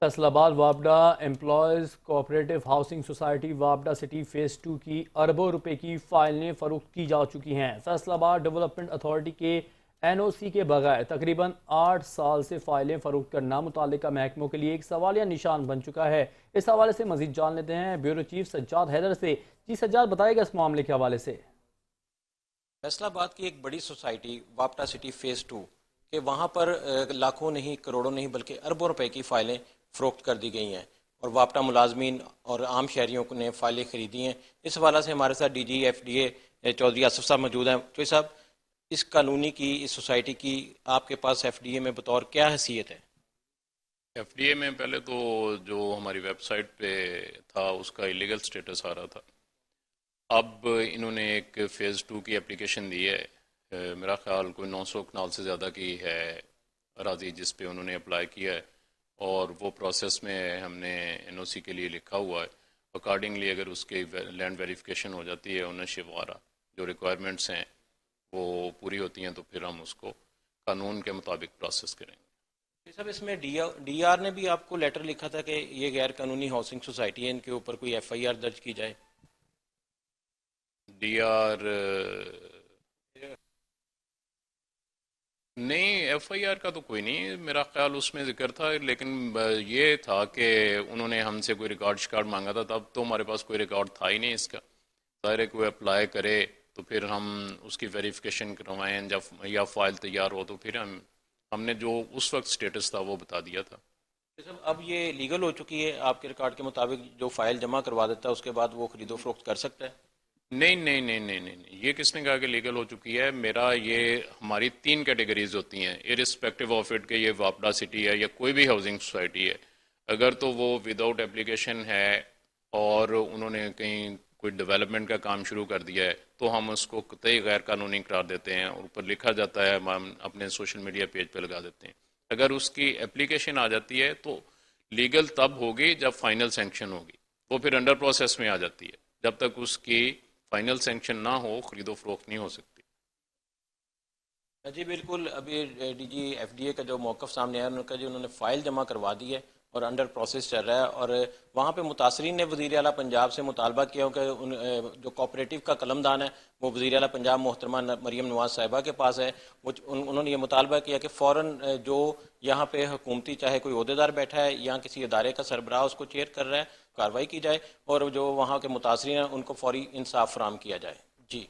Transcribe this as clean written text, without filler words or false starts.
فیصل آباد وابڈا employees cooperative housing society وابڈا city phase 2 کی اربوں روپے کی فائلیں فروخت کی جا چکی ہیں۔ فیصل آباد ڈیولپمنٹ اتھارٹی کے NOC کے بغیر تقریباً 8 سال سے فائلیں فروخت کرنا متعلقہ محکموں کے لیے ایک سوالیہ نشان بن چکا ہے۔ اس حوالے سے مزید جان لیتے ہیں بیورو چیف سجاد حیدر سے۔ جی سجاد، بتائے گا اس معاملے کے حوالے سے۔ فیصل آباد کی ایک بڑی سوسائٹی وابڈا سٹی فیز 2 کہ وہاں پر لاکھوں نہیں، کروڑوں نہیں، بلکہ اربوں روپے کی فائلیں فروخت کر دی گئی ہیں اور وابڈا ملازمین اور عام شہریوں نے فائلیں خریدی ہیں۔ اس حوالے سے ہمارے ساتھ DG FDA چودھری آصف صاحب موجود ہیں۔ چودھری صاحب، اس کالونی کی، اس سوسائٹی کی آپ کے پاس FDA میں بطور کیا حیثیت ہے؟ FDA میں پہلے تو جو ہماری ویب سائٹ پہ تھا اس کا ایلیگل سٹیٹس آ رہا تھا۔ اب انہوں نے ایک فیز 2 کی اپلیکیشن دی ہے، میرا خیال کوئی 900 کنال سے زیادہ کی ہے اراضی جس پہ انہوں نے اپلائی کیا ہے، اور وہ پروسیس میں ہم نے NOC کے لیے لکھا ہوا ہے۔ اکارڈنگلی اگر اس کی لینڈ ویریفیکیشن ہو جاتی ہے، اونرشپ وغیرہ جو ریکوائرمنٹس ہیں وہ پوری ہوتی ہیں، تو پھر ہم اس کو قانون کے مطابق پروسیس کریں گے۔ صاحب، اس میں DR نے بھی آپ کو لیٹر لکھا تھا کہ یہ غیر قانونی ہاؤسنگ سوسائٹی ہے، ان کے اوپر کوئی FIR درج کی جائے؟ DR نہیں، FIR کا تو کوئی نہیں، میرا خیال اس میں ذکر تھا، لیکن یہ تھا کہ انہوں نے ہم سے کوئی ریکارڈ شکارڈ مانگا تھا، تب تو ہمارے پاس کوئی ریکارڈ تھا ہی نہیں اس کا۔ ظاہر ہے کوئی اپلائی کرے تو پھر ہم اس کی ویریفیکیشن کروائیں، جب یا فائل تیار ہو تو پھر ہم نے جو اس وقت سٹیٹس تھا وہ بتا دیا تھا۔ اب یہ لیگل ہو چکی ہے، آپ کے ریکارڈ کے مطابق جو فائل جمع کروا دیتا ہے اس کے بعد وہ خرید و فروخت کر سکتا ہے؟ نہیں نہیں نہیں نہیں نہیں نہیں، یہ کس نے کہا کہ لیگل ہو چکی ہے؟ میرا یہ ہماری 3 کیٹیگریز ہوتی ہیں ارسپیکٹو آف اٹ کہ یہ وابڈا سٹی ہے یا کوئی بھی ہاؤسنگ سوسائٹی ہے۔ اگر تو وہ وداؤٹ اپلیکیشن ہے اور انہوں نے کہیں کوئی ڈیولپمنٹ کا کام شروع کر دیا ہے تو ہم اس کو قطعی غیر قانونی قرار دیتے ہیں، اور اوپر لکھا جاتا ہے، ہم اپنے سوشل میڈیا پیج پہ لگا دیتے ہیں۔ اگر اس کی اپلیکیشن آ جاتی ہے تو لیگل تب ہوگی جب فائنل سینکشن ہوگی، وہ پھر انڈر پروسیس میں آ جاتی ہے۔ جب تک اس کی فائنل سینکشن نہ ہو خرید و فروخت نہیں ہو سکتی۔ جی بالکل، ابھی DG FDA کا جو موقف سامنے آیا، انہوں نے فائل جمع کروا دی ہے اور انڈر پروسیس چل رہا ہے، اور وہاں پہ متاثرین نے وزیر اعلیٰ پنجاب سے مطالبہ کیا کہ جو کوآپریٹو کا قلم دان ہے وہ وزیر اعلیٰ پنجاب محترمہ مریم نواز صاحبہ کے پاس ہے۔ انہوں نے یہ مطالبہ کیا کہ فوراً جو یہاں پہ حکومتی چاہے کوئی عہدیدار بیٹھا ہے یا کسی ادارے کا سربراہ اس کو چیئر کر رہا ہے، کارروائی کی جائے اور جو وہاں کے متاثرین ہیں ان کو فوری انصاف فراہم کیا جائے۔ جی